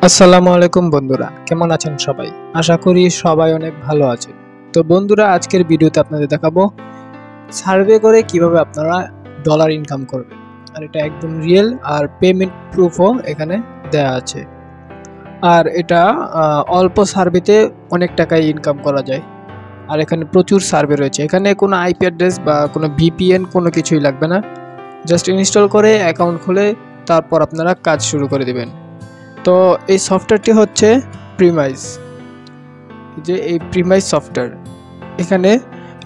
আসসালামু আলাইকুম বন্ধুরা, কেমন আছেন সবাই? আশা করি সবাই অনেক ভালো আছেন। তো বন্ধুরা, আজকের ভিডিওতে আপনাদের দেখাবো সার্ভে করে কিভাবে আপনারা ডলার ইনকাম করবেন। আর এটা একদম রিয়েল, আর পেমেন্ট প্রুফও এখানে দেয়া আছে। আর এটা অল্প সার্ভেতে অনেক টাকায় ইনকাম করা যায়। আর এখানে প্রচুর সার্ভে রয়েছে। এখানে কোনো আইপি অ্যাড্রেস বা কোনো ভিপিএন কোনো কিছুই লাগবে না। জাস্ট ইনস্টল করে অ্যাকাউন্ট খুলে তারপর আপনারা কাজ শুরু করে দেবেন। তো এই সফটওয়্যারটি হচ্ছে প্রিমাইজ, যে এই প্রিমাইজ সফটওয়্যার, এখানে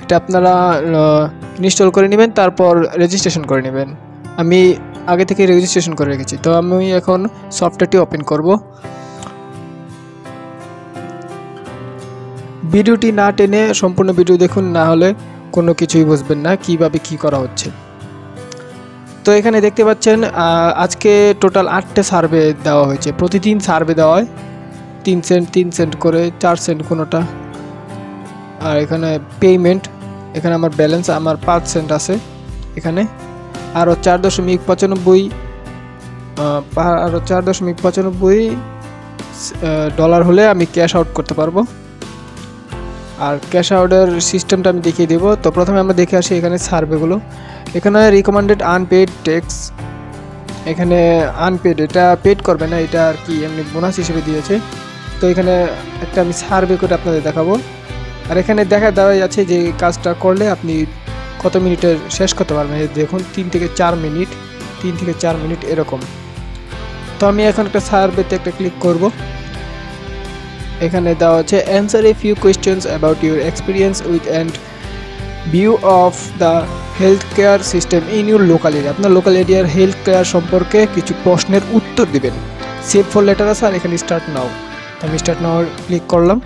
এটা আপনারা ইনস্টল করে নেবেন, তারপর রেজিস্ট্রেশন করে নেবেন। আমি আগে থেকে রেজিস্ট্রেশন করে রেখেছি। তো আমি এখন সফটওয়্যারটি ওপেন করব। ভিডিওটি না টেনে সম্পূর্ণ ভিডিও দেখুন, না হলে কোনো কিছুই বুঝবেন না কিভাবে কি করা হচ্ছে। তো এখানে দেখতে পাচ্ছেন আজকে টোটাল 8টে সার্ভে দেওয়া হয়েছে। প্রতিদিন সার্ভে দেওয়া হয় 3 সেন্ট 3 সেন্ট করে, 4 সেন্ট কোনোটা। আর এখানে পেমেন্ট, এখানে আমার ব্যালেন্স আমার 5 সেন্ট আছে এখানে। আরও 4.95 ডলার হলে আমি ক্যাশ আউট করতে পারবো। আর ক্যাশ আউটের সিস্টেমটা আমি দেখিয়ে দেবো। তো প্রথমে আমরা দেখে আসি এখানে সার্ভেগুলো। এখানে রিকমেন্ডেড আনপেড ট্যাক্স, এখানে আনপেড, এটা পেড করবে না, এটা আর কি এমনি বোনাস হিসেবে দিয়েছে। তো এখানে একটা আমি সার্ভে করে আপনাদের দেখাবো। আর এখানে দেখা দেওয়া যাচ্ছে যে কাজটা করলে আপনি কত মিনিটে শেষ করতে পারবেন। দেখুন 3 থেকে 4 মিনিট এরকম। তো আমি এখন একটা সার্ভেতে একটা ক্লিক করব। এখানে দেওয়া আছে answer a few questions about your experience with and view of the health care system in your local area. আপনার লোকাল এরিয়ার হেলথ কেয়ার সম্পর্কে কিছু প্রশ্নের উত্তর দিবেন। সেভ ফর লেটার আছে, আর এখানে স্টার্ট নাও। আমি স্টার্ট নাও ক্লিক করলাম।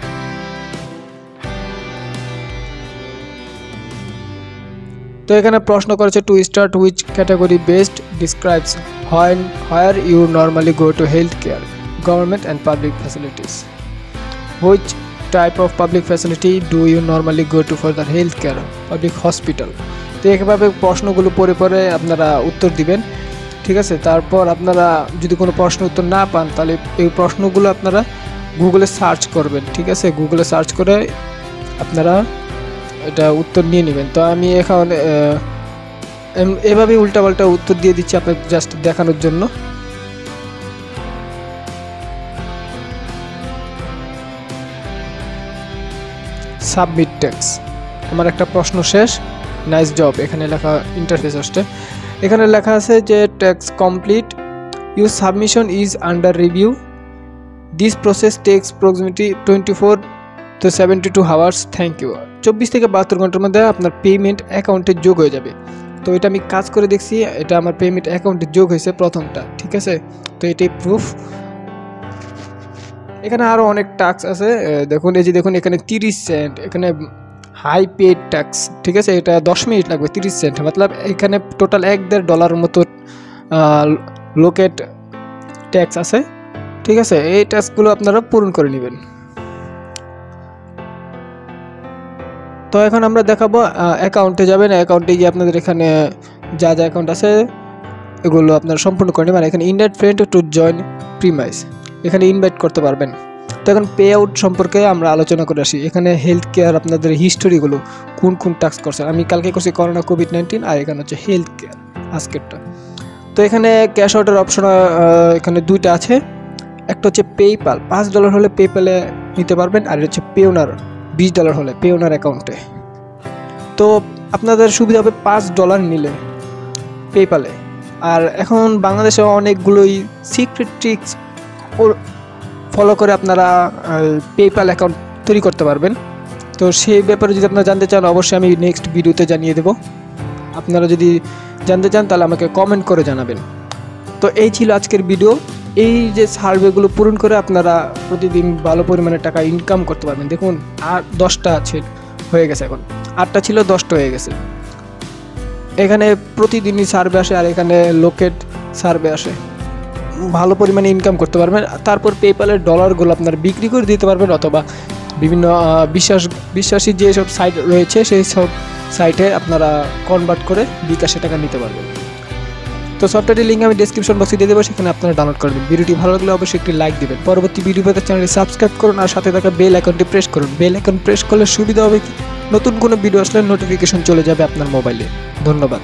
তো এখানে প্রশ্ন করেছে to start which category best describes where you normally go to health care, government and public facilities. Which type of public facility do you normally go to for the health care, public hospital. তো এইভাবে প্রশ্নগুলো পড়ে পড়ে আপনারা উত্তর দিবেন, ঠিক আছে। তারপর আপনারা যদি কোনো প্রশ্ন উত্তর না পান, তাহলে এই প্রশ্নগুলো আপনারা গুগলে সার্চ করবেন, ঠিক আছে। গুগলে সার্চ করে আপনারা এটা উত্তর নিয়ে নেবেন। তো আমি এখন এভাবে উল্টাপাল্টা উত্তর দিয়ে দিচ্ছি আপনাদের জাস্ট দেখানোর জন্য। সাবমিট ট্যাক্স, আমার একটা প্রশ্ন শেষ, নাইস জব। এখানে লেখা ইন্টারফেস আসছে, এখানে লেখা আছে যে tax complete, your submission is under review, this process takes approximately 24 to 72 hours, thank you. 24 থেকে 72 ঘন্টার মধ্যে আপনার পেমেন্ট অ্যাকাউন্টে যোগ হয়ে যাবে। তো এটা আমি কাজ করে দেখছি, এটা আমার পেমেন্ট অ্যাকাউন্টে যোগ হয়েছে প্রথমটা, ঠিক আছে। তো এটাই প্রুফ। এখানে আরও অনেক ট্যাক্স আছে, দেখুন এই যে দেখুন এখানে 30 সেন্ট, এখানে হাই পেড ট্যাক্স, ঠিক আছে। এটা 10 মিনিট লাগবে, 30 সেন্ট, মতলব এখানে টোটাল $1.5 মতো লোকেট ট্যাক্স আছে, ঠিক আছে। এই ট্যাক্সগুলো আপনারা পূরণ করে নেবেন। তো এখন আমরা দেখাবো অ্যাকাউন্টে যাবেন। অ্যাকাউন্টে গিয়ে আপনাদের এখানে যা যা অ্যাকাউন্ট আছে এগুলো আপনারা সম্পূর্ণ করে নেবেন। এখানে ইনভাইট ফ্রেন্ড টু জয়েন প্রিমাইজ, এখানে ইনভাইট করতে পারবেন। তো এখন পে আউট সম্পর্কে আমরা আলোচনা করে আসি। এখানে হেলথ কেয়ার আপনাদের হিস্টোরিগুলো কোন কোন ট্যাক্স করছে। আমি কালকে করছি করোনা কোভিড-19, আর এখানে হচ্ছে হেলথ কেয়ার আজকেরটা। তো এখানে ক্যাশ আউটের অপশন এখানে 2টা আছে। একটা হচ্ছে পেপ্যাল, $5 হলে পেপ্যালে নিতে পারবেন, আর হচ্ছে পেওনার, $20 হলে পেওনার অ্যাকাউন্টে। তো আপনাদের সুবিধা হবে $5 নিলে পেপ্যালে। আর এখন বাংলাদেশে অনেকগুলোই সিক্রেট ট্রিক্স ফলো করে আপনারা পেপ্যাল অ্যাকাউন্ট তৈরি করতে পারবেন। তো সেই ব্যাপারে যদি আপনারা জানতে চান, অবশ্যই আমি নেক্সট ভিডিওতে জানিয়ে দেব। আপনারা যদি জানতে চান তাহলে আমাকে কমেন্ট করে জানাবেন। তো এই ছিল আজকের ভিডিও। এই যে সার্ভেগুলো পূরণ করে আপনারা প্রতিদিন ভালো পরিমাণে টাকা ইনকাম করতে পারবেন। দেখুন আর 10টা হয়ে গেছে, এখন 8টা ছিল 10টা হয়ে গেছে। এখানে প্রতিদিনই সার্ভে আসে, আর এখানে লোকেট সার্ভে আসে। ভালো পরিমাণে ইনকাম করতে পারবেন। তারপর পেপ্যালের ডলারগুলো আপনারা বিক্রি করে দিতে পারবেন, অথবা বিভিন্ন বিশ্বাসী যেসব সাইট রয়েছে সেই সব সাইটে আপনারা কনভার্ট করে বিকাশে টাকা নিতে পারবেন। তো সফটওয়্যারটির লিঙ্ক আমি ডেসক্রিপশন বক্সে দিয়ে দেবো, সেখানে আপনারা ডাউনলোড করবেন। ভিডিওটি ভালো লাগলে অবশ্যই একটি লাইক দিবেন। পরবর্তী ভিডিও পেতে চ্যানেলটি সাবস্ক্রাইব করুন আর সাথে থাকা বেল আইকনটি প্রেস করুন। বেল আইকন প্রেস করলে সুবিধা হবে কি, নতুন কোনো ভিডিও আসলে নোটিফিকেশন চলে যাবে আপনার মোবাইলে। ধন্যবাদ।